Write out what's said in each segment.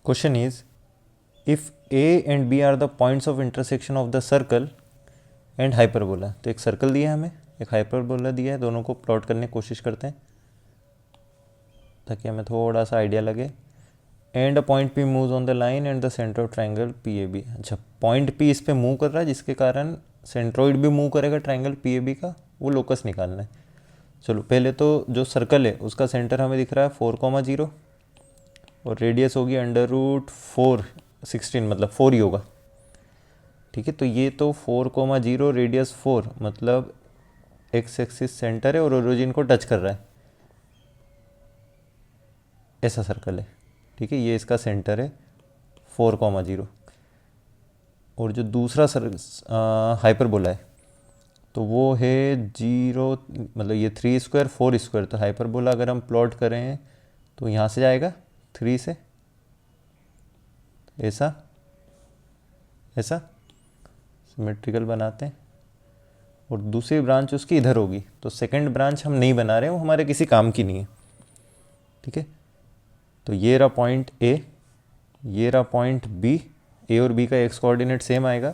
Question is if A and B are the points of intersection of the circle and hyperbola. तो एक circle दिया है हमें, एक हाइपरबोला दिया है, दोनों को प्लॉट करने की कोशिश करते हैं ताकि हमें थोड़ा सा आइडिया लगे। And a point P moves on the line and the centre of triangle P A B. अच्छा, पॉइंट पी इस पे मूव कर रहा है जिसके कारण सेंट्रॉइड भी मूव करेगा ट्रायंगल पी ए बी का, वो लोकस निकालना है। चलो पहले तो जो सर्कल है उसका सेंटर हमें दिख रहा है 4,0 और रेडियस होगी √416, मतलब 4 ही होगा। ठीक है, तो ये तो 4,0 रेडियस 4, मतलब एक्स एक्सिस सेंटर है और ओरिजिन को टच कर रहा है, ऐसा सर्कल है। ठीक है, ये इसका सेंटर है 4,0 और जो दूसरा हाइपरबोला है तो वो है 0, मतलब ये 3² 4²। तो हाइपरबोला अगर हम प्लॉट करें तो यहाँ से जाएगा 3 से ऐसा ऐसा सिमेट्रिकल बनाते हैं और दूसरी ब्रांच उसकी इधर होगी। तो सेकंड ब्रांच हम नहीं बना रहे हैं, वो हमारे किसी काम की नहीं है। ठीक है, तो ये रहा पॉइंट ए, ये रहा पॉइंट बी। ए और बी का एक्स कोऑर्डिनेट सेम आएगा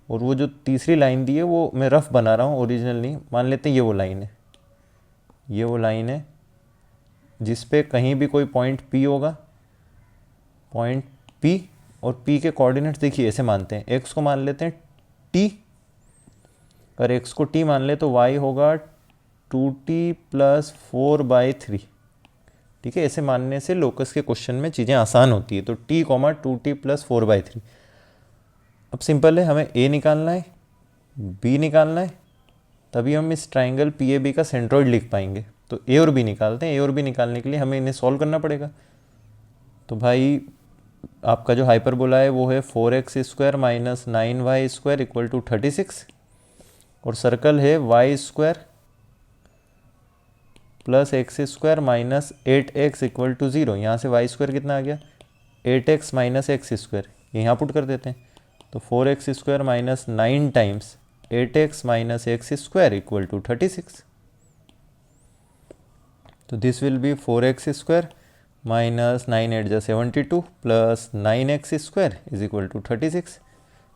और वो जो तीसरी लाइन दी है वो मैं रफ बना रहा हूँ, ओरिजिनल नहीं। मान लेते हैं ये वो लाइन है, ये वो लाइन है जिस पे कहीं भी कोई पॉइंट पी होगा, पॉइंट पी, और पी के कोऑर्डिनेट्स देखिए ऐसे मानते हैं। एक्स को मान लेते हैं टी, अगर एक्स को टी मान ले तो वाई होगा 2t + 4/3। ठीक है, ऐसे मानने से लोकस के क्वेश्चन में चीज़ें आसान होती है। तो t, 2t + 4/3। अब सिंपल है, हमें a निकालना है, b निकालना है, तभी हम इस ट्राइंगल पी ए बी का सेंट्रॉइड लिख पाएंगे। तो a और b निकालते हैं। a और b निकालने के लिए हमें इन्हें सॉल्व करना पड़ेगा। तो भाई आपका जो हाइपरबोला है वो है 4x² - 9y² = 36 और सर्कल है y² + x² - 8x = 0। यहाँ से y² कितना आ गया, 8x - x²। ये यहाँ पुट कर देते हैं, तो 4x² - 9 टाइम्स 8x - x² = 36। तो दिस विल बी 4x² - 9 8 जा 72 + 9x² = 36।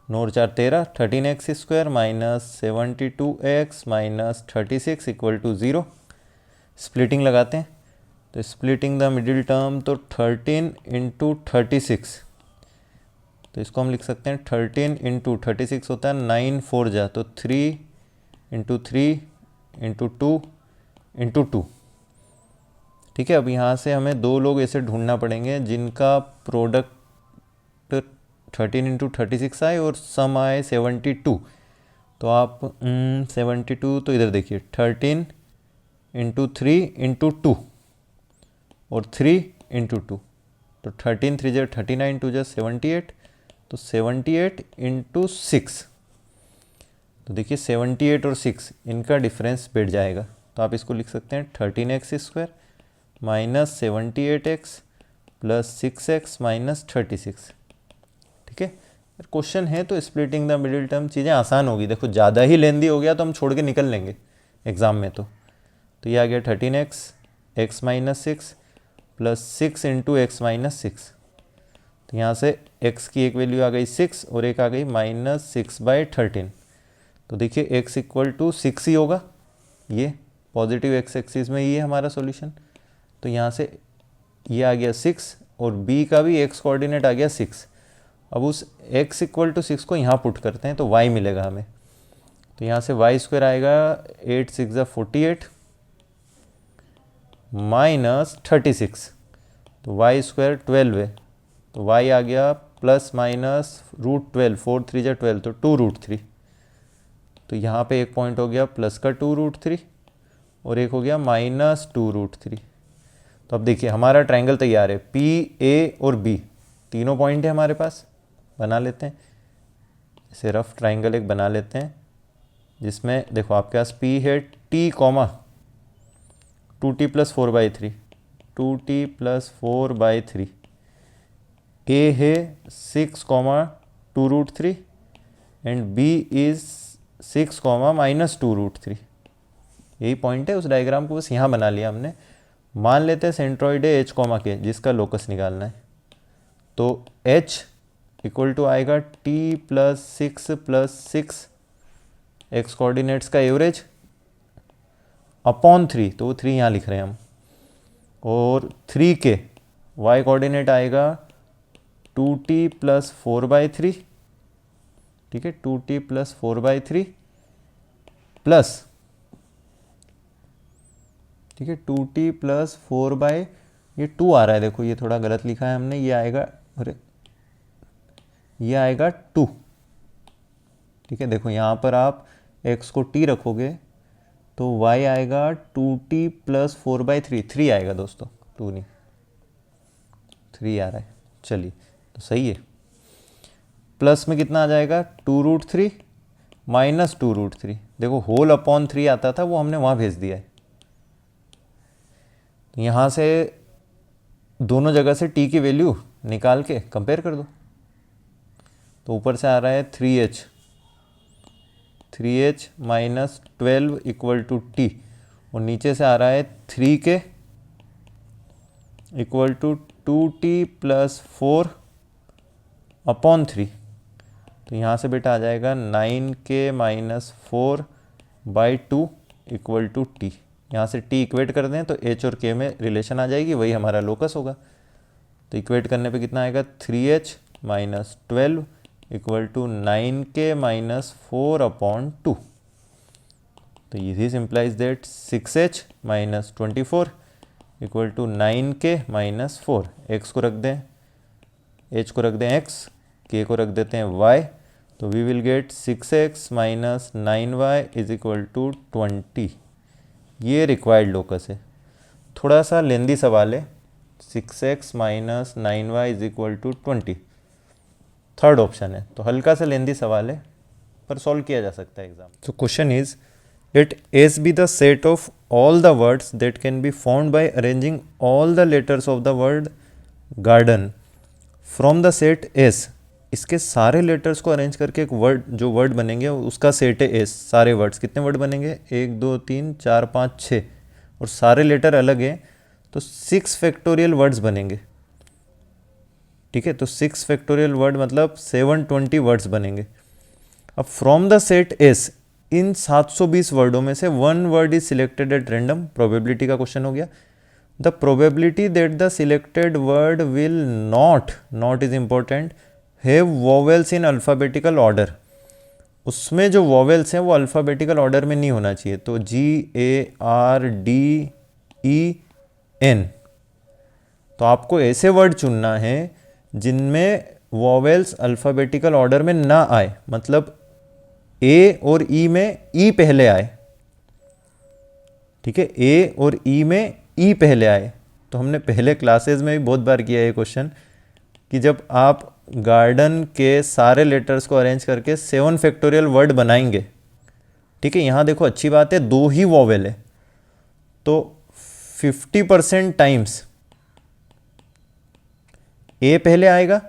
9 4 13, 13x² - 72x - 36 = 0। स्प्लिटिंग लगाते हैं, तो स्प्लिटिंग द मिडिल टर्म, तो 13 × 36, तो इसको हम लिख सकते हैं 13 × 36 होता है 9 4 जा, तो 3 × 3 × 2 × 2। ठीक है, अब यहाँ से हमें दो लोग ऐसे ढूंढना पड़ेंगे जिनका प्रोडक्ट 13 × 36 आए और सम आए 72। तो आप 72, तो इधर देखिए 13 × 3 × 2 और 3 × 2, तो 13 3 जा 39, 2 जा 78, तो 78 × 6। तो देखिए 78 और 6 इनका डिफरेंस बैठ जाएगा, तो आप इसको लिख सकते हैं 13x² - 78x + 6x - 36। ठीक है, क्वेश्चन है तो स्प्लिटिंग द मिडिल टर्म चीज़ें आसान होगी। देखो ज़्यादा ही लेंदी हो गया तो हम छोड़ के निकल लेंगे एग्ज़ाम में। तो ये आ गया 13x x - 6 + 6 × x - 6। तो यहाँ से x की एक वैल्यू आ गई 6 और एक आ गई -6/13। तो देखिए x = 6 ही होगा, ये पॉजिटिव x एक्सिस में ये हमारा सॉल्यूशन। तो यहाँ से ये आ गया 6 और b का भी x कोऑर्डिनेट आ गया 6। अब उस x = 6 को यहाँ पुट करते हैं तो y मिलेगा हमें। तो यहाँ से y² आएगा 8 6 जा 48 -36, तो y² 12 है, तो y आ गया ±√12, 4 3 जा 12, तो 2√3। तो यहाँ पे एक पॉइंट हो गया प्लस का 2√3 और एक हो गया -2√3। तो अब देखिए हमारा ट्रायंगल तैयार है, पी ए और बी तीनों पॉइंट है हमारे पास। बना लेते हैं इसे, रफ ट्रायंगल एक बना लेते हैं जिसमें देखो आपके पास p है t, 2t + 4/3, 2t + 4/3, a है 6, 2√3 एंड b इज 6, -2√3। यही पॉइंट है, उस डायग्राम को बस यहाँ बना लिया हमने। मान लेते हैं सेंट्रॉइड है h, के जिसका लोकस निकालना है। तो h इक्वल टू आएगा t प्लस 6 एक्स कोऑर्डिनेट्स का एवरेज अपॉन 3, तो वो 3 यहाँ लिख रहे हैं हम, और 3 के y कोऑर्डिनेट आएगा 2t प्लस 4/3, ठीक है, 2t प्लस 4/3 प्लस, ठीक है, 2t प्लस 4 ये 2 आ रहा है, देखो ये थोड़ा गलत लिखा है हमने, ये आएगा, अरे ये आएगा 2, ठीक है। देखो यहाँ पर आप x को t रखोगे तो y आएगा 2t प्लस 4/3, 3 आएगा दोस्तों, 2 नहीं 3 आ रहा है, चलिए तो सही है। प्लस में कितना आ जाएगा 2√3 माइनस 2√3, देखो होल अपॉन 3 आता था, वो हमने वहाँ भेज दिया है। यहाँ से दोनों जगह से t की वैल्यू निकाल के कंपेयर कर दो, तो ऊपर से आ रहा है 3h minus 12 equal to T, और नीचे से आ रहा है 3k equal to 2t plus 4 upon 3, तो यहाँ से बेटा आ जाएगा 9k minus 4/2 equal to T. यहाँ से t इक्वेट कर दें तो h और k में रिलेशन आ जाएगी, वही हमारा लोकस होगा। तो इक्वेट करने पे कितना आएगा 3h minus 12 equal to 9k minus 4/2। तो this implies that 6h minus 24 equal to 9k minus 4। x को रख दें, h को रख दें x, k को रख देते हैं y, तो we will get 6x minus 9y is equal to 20। ये रिक्वायर्ड लोकस है, थोड़ा सा लेंदी सवाल है। 6x minus 9y is equal to 20 third option है, तो हल्का सा लेंदी सवाल है पर सॉल्व किया जा सकता है एग्जाम। तो question is let S be the set of all the words that can be formed by arranging all the letters of the word garden from the set S। इसके सारे लेटर्स को arrange करके एक word, जो word बनेंगे उसका set है S। सारे वर्ड्स कितने वर्ड बनेंगे 1 2 3 4 5 6, और सारे लेटर अलग हैं तो 6 फैक्टोरियल वर्ड्स बनेंगे, ठीक है। तो 6 फैक्टोरियल वर्ड मतलब 720 वर्ड्स बनेंगे। अब फ्रॉम द सेट S इन 720 वर्डों में से 1 word is selected at random, probability का क्वेश्चन हो गया। The probability that the selected word will not is important have vowels in alphabetical order, उसमें जो वोवेल्स हैं वो अल्फ़ाबेटिकल ऑर्डर में नहीं होना चाहिए। तो GARDEN, तो आपको ऐसे वर्ड चुनना है जिनमें वोवेल्स अल्फ़ाबेटिकल ऑर्डर में ना आए, मतलब ए और ई में ई पहले आए, ठीक है, ए और ई में ई पहले आए। तो हमने पहले क्लासेस में भी बहुत बार किया ये क्वेश्चन कि जब आप गार्डन के सारे लेटर्स को अरेंज करके 7 फैक्टोरियल वर्ड बनाएंगे, ठीक है। यहाँ देखो अच्छी बात है 2 ही वोवेल है, तो 50% टाइम्स ए पहले आएगा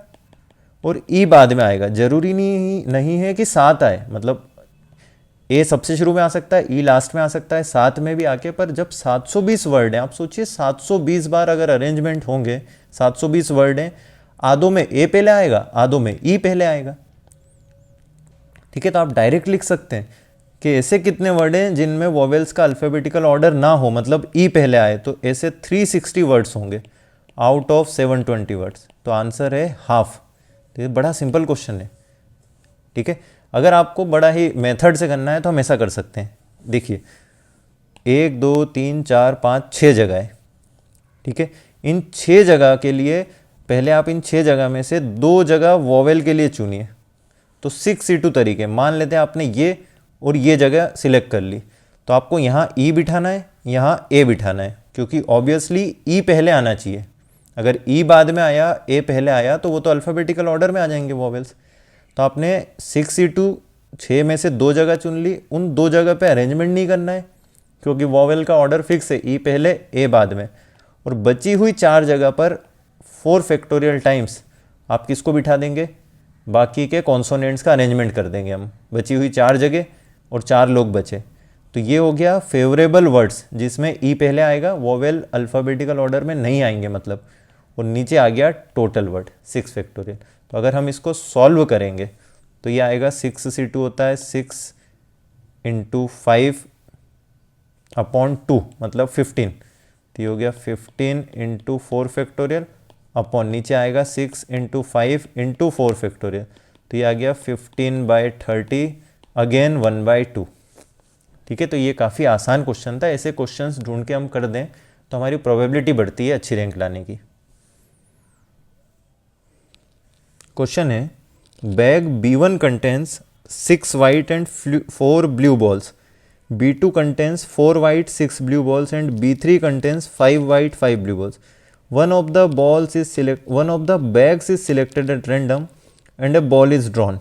और ई बाद में आएगा। जरूरी नहीं है कि 7 आए, मतलब ए सबसे शुरू में आ सकता है, ई लास्ट में आ सकता है, 7 में भी आके। पर जब 720 वर्ड हैं, आप सोचिए 720 बार अगर अरेंजमेंट होंगे, 720 वर्ड हैं, आधों में ए पहले आएगा, आधों में ई पहले आएगा, ठीक है। तो आप डायरेक्ट लिख सकते हैं कि ऐसे कितने वर्ड हैं जिनमें वोवेल्स का अल्फ़ाबेटिकल ऑर्डर ना हो, मतलब ई पहले आए, तो ऐसे 360 वर्ड्स होंगे आउट ऑफ 720 वर्ड्स। तो आंसर है हाफ। तो ये बड़ा सिंपल क्वेश्चन है, ठीक है। अगर आपको बड़ा ही मेथड से करना है तो हम ऐसा कर सकते हैं, देखिए 1 2 3 4 5 6 जगह है, ठीक है। इन 6 जगह के लिए पहले आप इन 6 जगह में से 2 जगह वोवेल के लिए चुनिए। तो 6 तरीके, मान लेते हैं आपने ये और ये जगह सिलेक्ट कर ली, तो आपको यहाँ ई बिठाना है, यहाँ ए बिठाना है, क्योंकि ऑब्वियसली ई पहले आना चाहिए। अगर ई बाद में आया, ए पहले आया, तो वो तो अल्फ़ाबेटिकल ऑर्डर में आ जाएंगे वोवेल्स। तो आपने 6 में से 2 जगह चुन ली, उन 2 जगह पे अरेंजमेंट नहीं करना है क्योंकि वोवेल का ऑर्डर फिक्स है, ई पहले ए बाद में। और बची हुई 4 जगह पर 4 फैक्टोरियल टाइम्स आप किसको बिठा देंगे, बाकी के कॉन्सोनेंट्स का अरेंजमेंट कर देंगे हम। बची हुई 4 जगह और 4 लोग बचे, तो ये हो गया फेवरेबल वर्ड्स जिसमें ई पहले आएगा, वोवेल अल्फ़ाबेटिकल ऑर्डर में नहीं आएंगे मतलब। और नीचे आ गया टोटल वर्ड 6 फैक्टोरियल। तो अगर हम इसको सॉल्व करेंगे तो ये आएगा 6c2 होता है 6 इंटू 5/2 मतलब 15। तो ये हो गया 15 इंटू 4 फैक्टोरियल अपॉन नीचे आएगा 6 इंटू 5 इंटू 4 फैक्टोरियल। तो ये आ गया 15/30 अगेन 1/2। ठीक है, तो ये काफ़ी आसान क्वेश्चन था। ऐसे क्वेश्चंस ढूंढ के हम कर दें तो हमारी प्रोबेबिलिटी बढ़ती है अच्छी रैंक लाने की। क्वेश्चन है bag B1 contains 6 white and 4 blue balls, B2 contains 4 white, 6 blue balls, and B3 contains 5 white, 5 blue balls. One of the bags is selected at random, and a ball is drawn.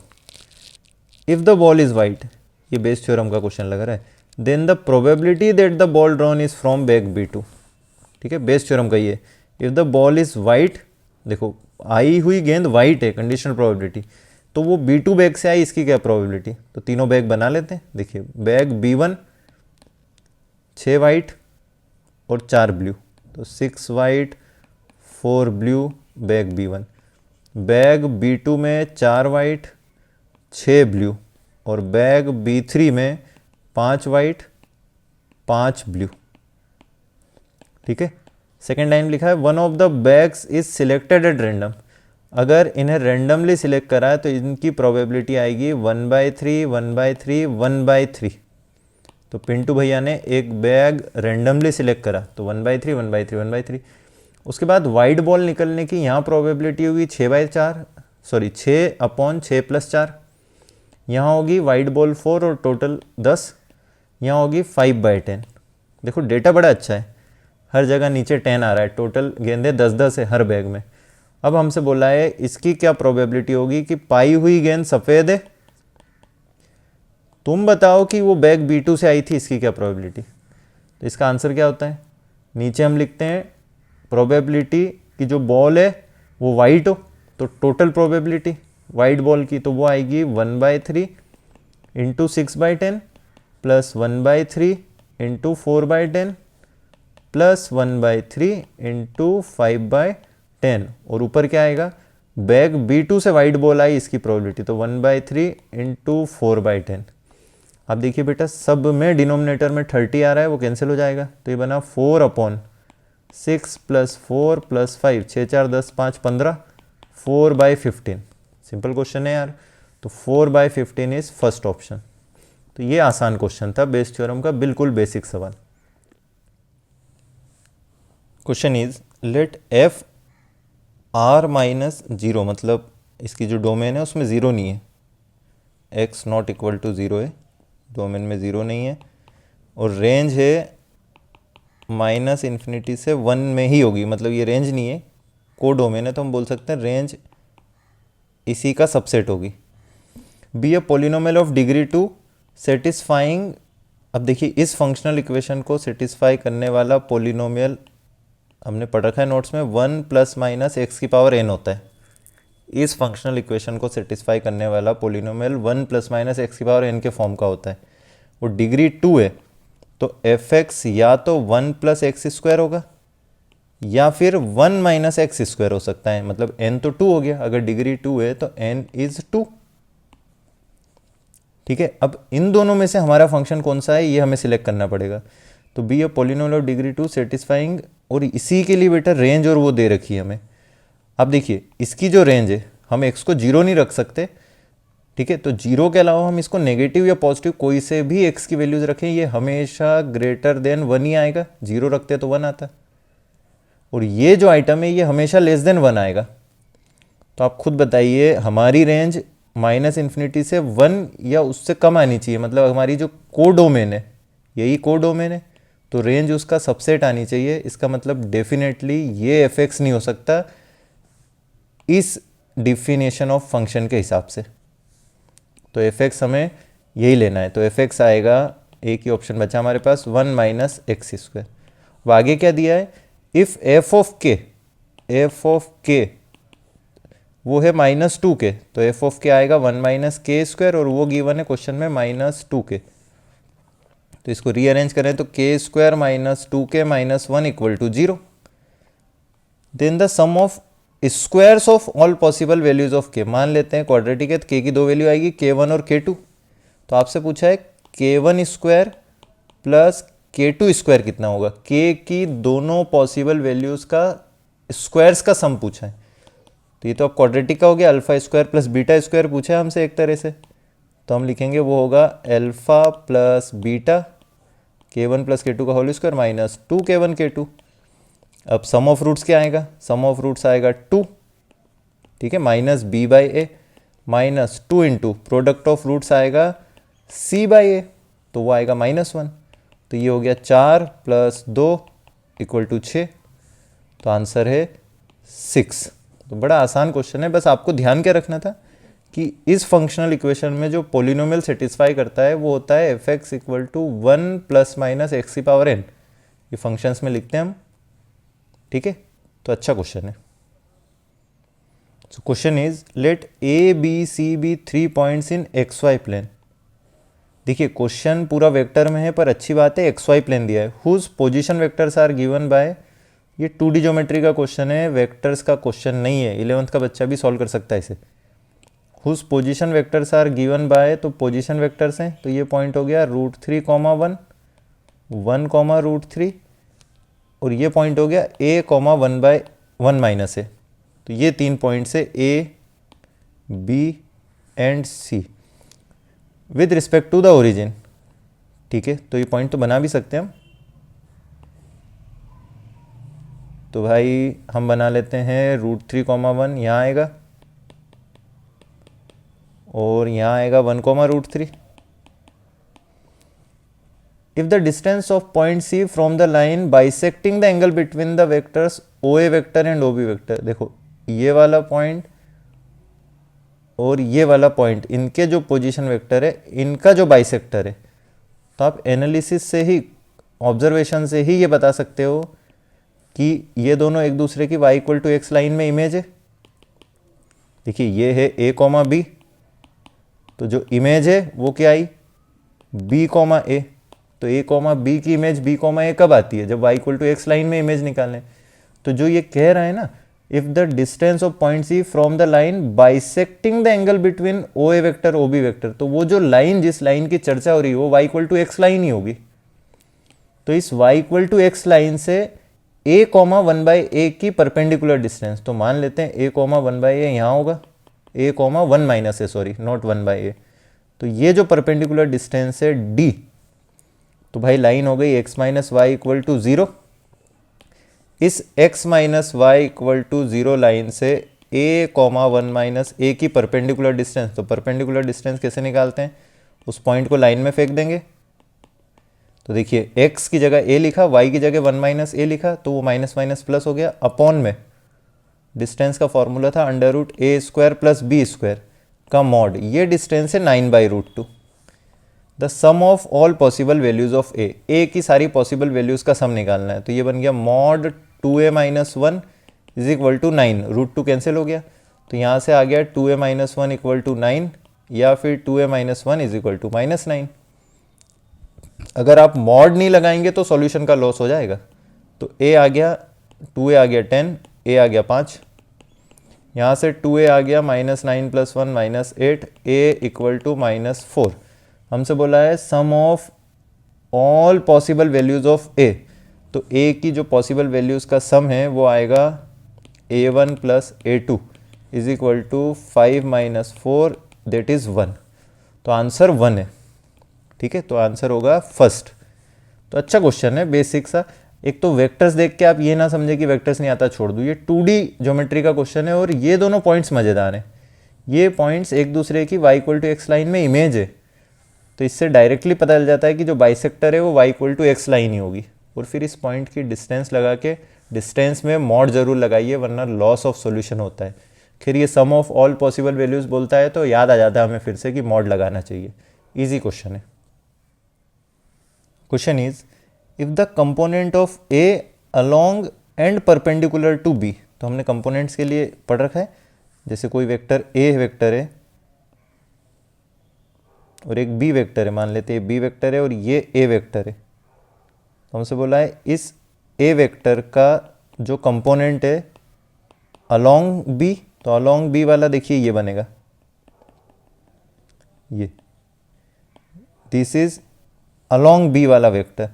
If the ball is white, ये Bayes theorem का question लग रहा है, then the probability that the ball drawn is from bag B2. ठीक है, Bayes theorem का ये। If the ball is white, देखो आई हुई गेंद वाइट है, कंडीशनल प्रोबेबिलिटी, तो वो B2 बैग से आई, इसकी क्या प्रोबेबिलिटी? तो तीनों बैग बना लेते हैं। देखिए बैग B1 6 वाइट और 4 ब्लू, तो 6 white 4 blue bag B1। Bag B2 में 4 वाइट 6 ब्लू और बैग B3 में 5 वाइट 5 ब्लू। ठीक है, सेकेंड लाइन लिखा है one of the bags is selected at random. अगर इन्हें रैंडमली सिलेक्ट करा है तो इनकी प्रोबेबिलिटी आएगी 1/3 1/3 1/3। तो पिंटू भैया ने एक बैग रैंडमली सिलेक्ट करा तो 1/3 1/3 1/3। उसके बाद वाइट बॉल निकलने की यहाँ प्रोबेबिलिटी होगी 6/4, सॉरी 6/6 + 4। यहाँ होगी वाइट बॉल 4 और टोटल 10। यहाँ होगी 5/10। देखो डेटा बड़ा अच्छा है, हर जगह नीचे 10 आ रहा है, टोटल गेंदे 10-10 है हर बैग में। अब हमसे बोला है इसकी क्या प्रोबेबिलिटी होगी कि पाई हुई गेंद सफ़ेद है, तुम बताओ कि वो बैग B2 से आई थी, इसकी क्या प्रोबेबिलिटी? तो इसका आंसर क्या होता है? नीचे हम लिखते हैं प्रोबेबिलिटी कि जो बॉल है वो वाइट हो, तो टोटल प्रोबेबिलिटी वाइट बॉल की तो वो आएगी 1/3 into 6/10 plus 1/3 into 4/10 plus 1/3 into 5/10। और ऊपर क्या आएगा? बैग B2 से वाइट बॉल आई, इसकी प्रोबेबिलिटी तो 1/3 इंटू 4/10। अब देखिए बेटा सब में डिनोमिनेटर में 30 आ रहा है, वो कैंसिल हो जाएगा, तो ये बना 4/6 प्लस 4 प्लस 5, 6 4 10 5 15, 4/15। सिंपल क्वेश्चन है यार, तो 4/15 इज फर्स्ट ऑप्शन। तो ये आसान क्वेश्चन था बेस थ्योरम का, बिल्कुल बेसिक सवाल। Question is late f r-0, मतलब इसकी जो डोमेन है उसमें ज़ीरो नहीं है, x नॉट इक्वल टू 0 है, डोमेन में ज़ीरो नहीं है, और रेंज है -∞ से 1 में ही होगी, मतलब ये रेंज नहीं है, को डोमेन है, तो हम बोल सकते हैं रेंज इसी का सबसेट होगी। Be a polynomial of degree 2 satisfying. अब देखिए इस फंक्शनल इक्वेशन को सेटिस्फाई करने वाला पोलिनोमियल हमने पढ़ रखा है नोट्स में, 1 ± x⁴n होता है। इस फंक्शनल इक्वेशन को सेटिस्फाई करने वाला पोलिनोमियल 1 ± x⁴n के फॉर्म का होता है। वो डिग्री 2 है, तो f(x) या तो 1 + x² होगा या फिर 1 - x² हो सकता है, मतलब n तो 2 हो गया, अगर डिग्री 2 है तो n इज 2। ठीक है, अब इन दोनों में से हमारा फंक्शन कौन सा है ये हमें सिलेक्ट करना पड़ेगा। तो be a polynomial of degree 2 satisfying, और इसी के लिए बेटा रेंज और वो दे रखी है हमें। अब देखिए इसकी जो रेंज है, हम x को 0 नहीं रख सकते, ठीक है, तो 0 के अलावा हम इसको नेगेटिव या पॉजिटिव कोई से भी x की वैल्यूज रखें, ये हमेशा >1 ही आएगा। 0 रखते तो 1 आता, और ये जो आइटम है ये हमेशा <1 आएगा। तो आप खुद बताइए हमारी रेंज -∞ से 1 या उससे कम आनी चाहिए, मतलब हमारी जो कोडोमेन है यही कोडोमेन है, तो रेंज उसका सबसेट आनी चाहिए। इसका मतलब डेफिनेटली ये f(x) नहीं हो सकता इस डिफिनेशन ऑफ फंक्शन के हिसाब से, तो f(x) हमें यही लेना है। तो f(x) आएगा, एक ही ऑप्शन बचा हमारे पास, 1 - x²। अब आगे क्या दिया है? इफ़ f ऑफ k वो है -2k, तो f ऑफ k आएगा 1 - k², और वो गिवन है क्वेश्चन में -2k। तो इसको रीअरेंज करें तो k² - 2k - 1 = 0। Then the sum of squares of all possible values of k, मान लेते हैं क्वाड्रेटिक है तो के की दो वैल्यू आएगी k1 और k2, तो आपसे पूछा है k1 square plus k2 square कितना होगा, k की दोनों पॉसिबल वैल्यूज का स्क्वायर्स का सम पूछा है, तो ये तो अब क्वाड्रेटिक का हो गया, alpha square plus beta square पूछा है हमसे एक तरह से, तो हम लिखेंगे वो होगा alpha plus beta k1 plus k2 का whole square minus 2k1 k2। अब सम ऑफ रूट्स क्या आएगा, सम ऑफ रूट्स आएगा 2, ठीक है, minus b by a minus 2 into product of roots आएगा c बाई ए, तो वो आएगा -1, तो ये हो गया 4 प्लस 2 इक्वल टू 6, तो आंसर है 6। तो बड़ा आसान क्वेश्चन है, बस आपको ध्यान क्या रखना था कि इस फंक्शनल इक्वेशन में जो पोलिनोमियल सेटिस्फाई करता है वो होता है f x equal to 1 plus minus x की पावर n, ये फंक्शंस में लिखते हैं हम, ठीक है, तो अच्छा क्वेश्चन है। So question is let A B C be 3 points in x y plane. देखिए क्वेश्चन पूरा वेक्टर में है पर अच्छी बात है एक्स वाई प्लेन दिया है, whose position vectors are given by, ये 2D ज्योमेट्री का क्वेश्चन है, वेक्टर्स का क्वेश्चन नहीं है, 11th का बच्चा भी सॉल्व कर सकता है इसे। Whose position vectors are given by, तो पोजिशन वेक्टर्स हैं, तो ये पॉइंट हो गया √3, 1 1, √3, और ये पॉइंट हो गया a, 1/1 माइनस ए, तो ये 3 पॉइंट्स है A, B and C with respect to the origin, ठीक है, तो ये पॉइंट तो बना भी सकते हैं हम, तो भाई हम बना लेते हैं √3, 1 यहाँ आएगा और यहाँ आएगा 1, √3। If the distance of point C from the line bisecting the angle between the vectors OA vector and OB vector, देखो ये वाला पॉइंट और ये वाला पॉइंट, इनके जो पोजीशन वेक्टर है इनका जो बाइसेक्टर है, तो आप एनालिसिस से ही, ऑब्जर्वेशन से ही ये बता सकते हो कि ये दोनों एक दूसरे की y = x लाइन में इमेज है। देखिए ये है a, b, तो जो इमेज है वो क्या आई b, a, तो a, b की इमेज b, a कब आती है, जब y = x लाइन में इमेज निकालें। तो जो ये कह रहा है ना, if the distance of point C from the line bisecting the angle between OA vector OB vector, तो वो जो लाइन, जिस लाइन की चर्चा हो रही है वो y = x लाइन ही होगी, तो इस y = x लाइन से a, 1/a की परपेंडिकुलर डिस्टेंस, तो मान लेते हैं a, 1/a यहाँ होगा, a, 1 माइनस है, सॉरी नॉट 1/a, तो ये जो परपेंडिकुलर डिस्टेंस है d, तो भाई लाइन हो गई x - y = 0। इस x - y = 0 लाइन से a, 1 - a की परपेंडिकुलर डिस्टेंस, तो परपेंडिकुलर डिस्टेंस कैसे निकालते हैं, उस पॉइंट को लाइन में फेंक देंगे, तो देखिए x की जगह a लिखा, y की जगह 1 - a लिखा, तो वो माइनस माइनस प्लस हो गया, अपॉन में डिस्टेंस का फॉर्मूला था √a² + b² का मॉड, ये डिस्टेंस है 9/√2। The sum of all possible values of a की सारी पॉसिबल वैल्यूज का सम निकालना है, तो ये बन गया मॉड 2a - 1 = 9, √2 कैंसिल हो गया, तो यहाँ से आ गया 2a - 1 = 9 या फिर 2a - 1 = -9। अगर आप मॉड नहीं लगाएंगे तो सॉल्यूशन का लॉस हो जाएगा, तो a आ गया 2a आ गया 10, a आ गया 5, यहाँ से 2a आ गया -9 + 1 -8, a = -4। हमसे बोला है sum of all possible values of a, तो a की जो पॉसिबल वैल्यूज का सम है वो आएगा a1 + a2 = 5 - 4 दैट इज 1, तो आंसर 1 है, ठीक है, तो आंसर होगा फर्स्ट। तो अच्छा क्वेश्चन है, बेसिक सा। एक तो वेक्टर्स देख के आप ये ना समझे कि वेक्टर्स नहीं आता छोड़ दूँ, ये 2D ज्योमेट्री का क्वेश्चन है और ये दोनों पॉइंट्स मज़ेदार हैं, ये पॉइंट्स एक दूसरे की y = x लाइन में इमेज है, तो इससे डायरेक्टली पता चल जाता है कि जो बाइसेक्टर है वो y = x लाइन ही होगी, और फिर इस पॉइंट की डिस्टेंस लगा के, डिस्टेंस में मॉड जरूर लगाइए वरना लॉस ऑफ सॉल्यूशन होता है। फिर ये सम ऑफ ऑल पॉसिबल वैल्यूज बोलता है तो याद आ जाता है हमें फिर से कि मॉड लगाना चाहिए, ईजी क्वेश्चन है। Question is if the component of a along and perpendicular to b, तो हमने कंपोनेंट्स के लिए पढ़ रखा है, जैसे कोई वेक्टर a वेक्टर है और एक b वेक्टर है, मान लेते हैं b वेक्टर है और ये a वेक्टर है, तो हमसे बोला है इस a वेक्टर का जो कंपोनेंट है अलोंग बी, तो अलोंग बी वाला देखिए ये बनेगा, ये दिस इज अलोंग बी वाला vector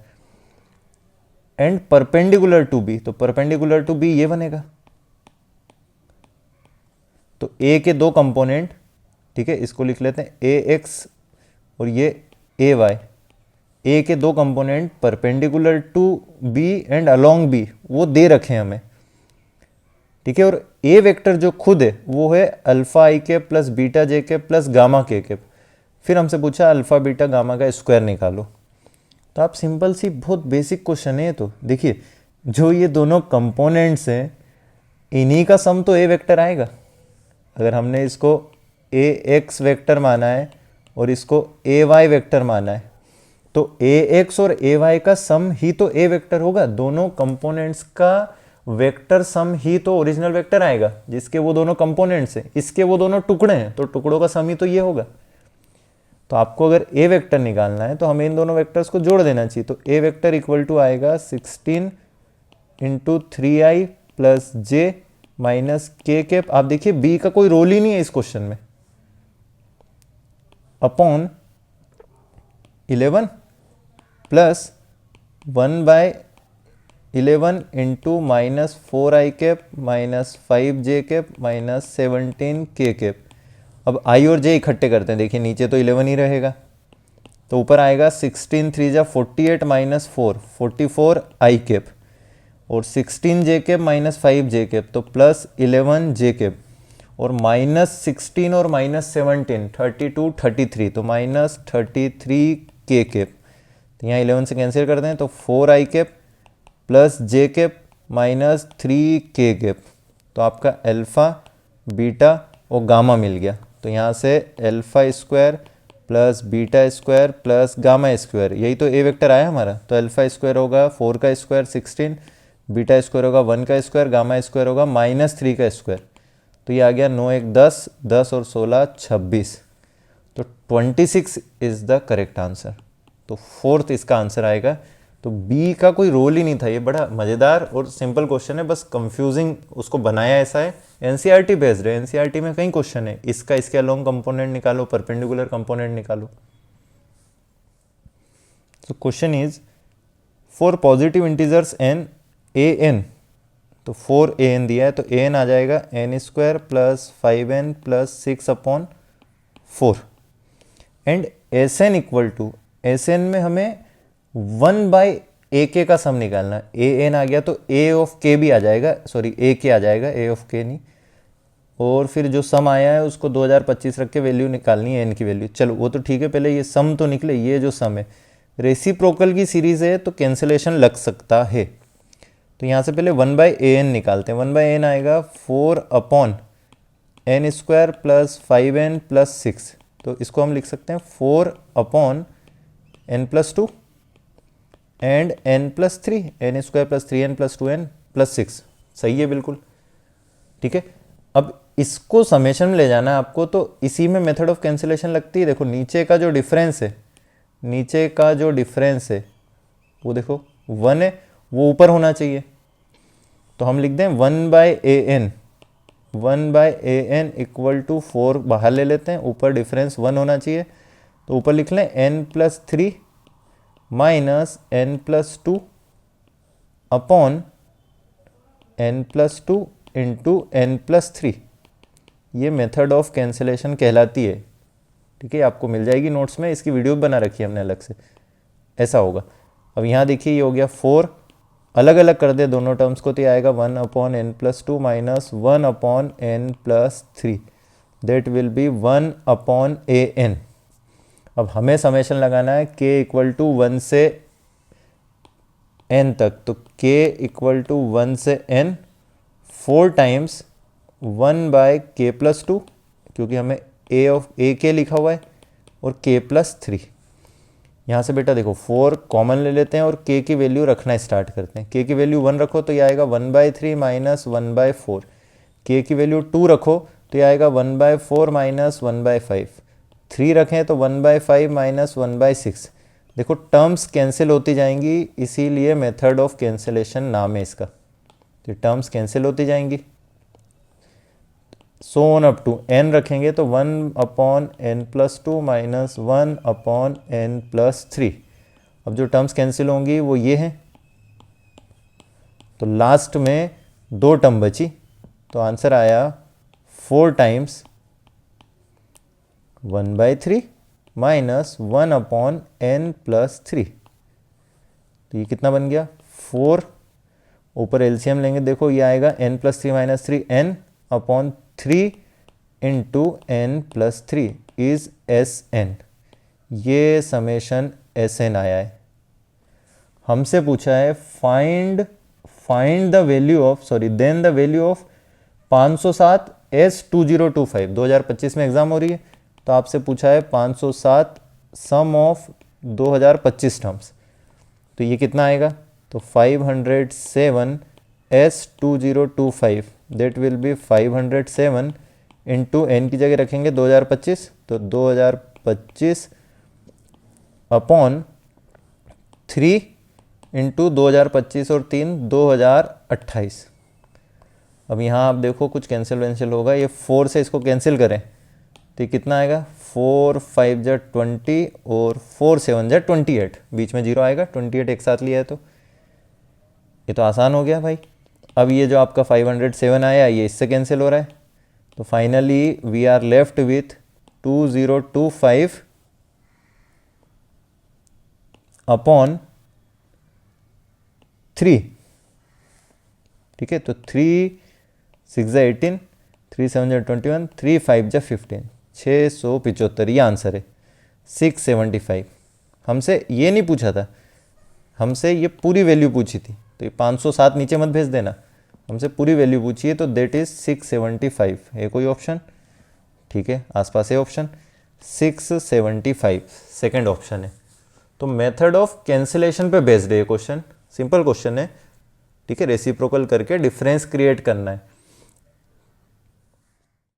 and perpendicular to b, तो परपेंडिकुलर टू बी ये बनेगा। तो ए के दो कंपोनेंट, ठीक है, इसको लिख लेते हैं ए एक्स और ये ए वाई, ए के दो component perpendicular to b and along b वो दे रखे हैं हमें, ठीक है। और ए वेक्टर जो खुद है वो है अल्फा आई के प्लस बीटा जे के प्लस गामा के। फिर हमसे पूछा अल्फा बीटा गामा का स्क्वायर निकालो। तो आप सिंपल सी बहुत बेसिक क्वेश्चन है। तो देखिए जो ये दोनों कंपोनेंट्स हैं इन्हीं का सम तो ए वेक्टर आएगा। अगर हमने इसको ए एक्स वेक्टर माना है और इसको ए वाई वेक्टर माना है तो ए एक्स और ए वाई का सम ही तो ए वेक्टर होगा। दोनों कंपोनेंट्स का वेक्टर सम ही तो ओरिजिनल वेक्टर आएगा जिसके वो दोनों कंपोनेंट्स हैं। इसके वो दोनों टुकड़े हैं तो टुकड़ों का सम ही तो ये होगा। तो आपको अगर ए वेक्टर निकालना है तो हमें इन दोनों वेक्टर्स को जोड़ देना चाहिए। तो ए वेक्टर इक्वल टू आएगा 16 इंटू 3i प्लस जे माइनस के कैप। आप देखिए बी का कोई रोल ही नहीं है इस क्वेश्चन में, upon 11 plus 1/11 into minus 4i cap minus 5j cap minus 17k cap. अब आई और जे इकट्ठे करते हैं, देखिए नीचे तो 11 ही रहेगा तो ऊपर आएगा 16 3 जा 48 माइनस 4 44 आई कैप और 16 जे कैप माइनस 5 जे कैप तो प्लस 11 जे कैप और माइनस 16 और माइनस 17 32 33 तो माइनस 33 के कैप। तो यहाँ 11 से कैंसिल करते हैं तो 4 आई कैप प्लस जे कैप माइनस 3 के कैप। तो आपका अल्फ़ा बीटा और गामा मिल गया। तो यहाँ से alpha square plus beta square plus gamma square, यही तो ए वेक्टर आया हमारा। तो अल्फ़ा स्क्वायर होगा 4 का स्क्वायर 16, बीटा स्क्वायर होगा 1 का स्क्वायर, गामा स्क्वायर होगा -3 का स्क्वायर। तो ये आ गया 9 1 10 10 और 16 26। तो 26 इज़ द करेक्ट आंसर। तो फोर्थ इसका आंसर आएगा। तो बी का कोई रोल ही नहीं था। ये बड़ा मज़ेदार और सिंपल क्वेश्चन है, बस कंफ्यूजिंग उसको बनाया ऐसा है। एनसीईआरटी बेस्ड है, एनसीईआरटी में कई क्वेश्चन है इसका इसके अलोंग कंपोनेंट निकालो, परपेंडिकुलर कंपोनेंट निकालो। So question is for positive integers n a n, तो 4an दिया है तो an आ जाएगा n² plus 5n plus 6/4 and Sn equal to, Sn में हमें 1/ak का सम निकालना है। an आ गया तो a ऑफ k भी आ जाएगा, सॉरी ak आ जाएगा, a ऑफ k नहीं। और फिर जो सम आया है उसको 2025 रख के वैल्यू निकालनी है n की वैल्यू। चलो वो तो ठीक है, पहले ये सम तो निकले। ये जो सम है रेसिप्रोकल की सीरीज है तो कैंसिलेशन लग सकता है। तो यहाँ से पहले 1/an निकालते हैं। 1/n आएगा 4/n² प्लस 5n प्लस 6। तो इसको हम लिख सकते हैं 4/n+2 and n+3, n² plus 3n plus 2n plus 6। सही है बिल्कुल, ठीक है। अब इसको समेशन में ले जाना है आपको, तो इसी में मेथड ऑफ कैंसिलेशन लगती है। देखो नीचे का जो डिफरेंस है, नीचे का जो डिफरेंस है वो देखो 1 है, वो ऊपर होना चाहिए। तो हम लिख दें 1/an, 1/an इक्वल टू 4 बाहर ले लेते हैं, ऊपर डिफरेंस 1 होना चाहिए। तो ऊपर लिख लें n+3 minus n+2 upon n+2 into n+3। ये मेथड ऑफ कैंसिलेशन कहलाती है, ठीक है। आपको मिल जाएगी नोट्स में, इसकी वीडियो बना रखी है हमने अलग से। ऐसा होगा। अब यहाँ देखिए ये हो गया 4, अलग अलग कर दे दोनों टर्म्स को तो ये आएगा 1/n+2 minus 1/n+3 that will be 1/an। अब हमें समेशन लगाना है k इक्वल टू 1 से n तक। तो k इक्वल टू 1 से n 4 टाइम्स 1/k+2, क्योंकि हमें a ऑफ ak लिखा हुआ है, और k+3। यहाँ से बेटा देखो 4 कॉमन ले लेते हैं और k की वैल्यू रखना स्टार्ट करते हैं। k की वैल्यू 1 रखो तो ये आएगा 1/3 माइनस 1/4। k की वैल्यू 2 रखो तो ये आएगा 1/4 माइनस 1/5। 3 रखें तो 1/5 माइनस 1/6। देखो टर्म्स कैंसिल होती जाएंगी, इसीलिए मेथड ऑफ कैंसिलेशन नाम है इसका। तो टर्म्स कैंसिल होती जाएंगी। So on up to n रखेंगे तो 1/n+2 माइनस 1/n+3। अब जो टर्म्स कैंसिल होंगी वो ये हैं, तो लास्ट में 2 टर्म बची, तो आंसर आया 4 टाइम्स 1/3 माइनस 1/n+3। तो ये कितना बन गया 4, ऊपर एलसीएम लेंगे, देखो ये आएगा n+3 minus 3 n/3 into n+3 is Sn। ये समेशन Sn आया है। हमसे पूछा है find the value of then the value of 507 S2025। 2025 में एग्जाम हो रही है, तो आपसे पूछा है 507 सम ऑफ 2025 टर्म्स, तो ये कितना आएगा, तो 507 S2025 that will be 507 into n की जगह रखेंगे 2025, तो 2025 अपॉन 3 इंटू 2025 और 3 2028। अब यहाँ आप देखो कुछ कैंसिल होगा, ये 4 से इसको कैंसिल करें तो ये कितना आएगा, 4 5 जा 20 और 4 7 जा 28, बीच में 0 आएगा, 28 एक साथ लिया है तो ये तो आसान हो गया भाई। अब ये जो आपका 507 आया ये इससे कैंसिल हो रहा है, तो finally we are left with 2025 upon 3। ठीक है, तो 3 6 जा 18, 3 7 जा 21, 3 5 जा 15, 675 ये आंसर है 675। हमसे ये नहीं पूछा था, हमसे ये पूरी वैल्यू पूछी थी, तो ये 507 नीचे मत भेज देना, हमसे पूरी वैल्यू पूछी है, तो देट इज 675 है कोई ऑप्शन। ठीक है, आसपास है ऑप्शन 675 सेकेंड ऑप्शन है। तो मेथड ऑफ कैंसिलेशन पे बेस्ड है ये क्वेश्चन, सिंपल क्वेश्चन है। ठीक है, रेसिप्रोकल करके डिफरेंस क्रिएट करना है।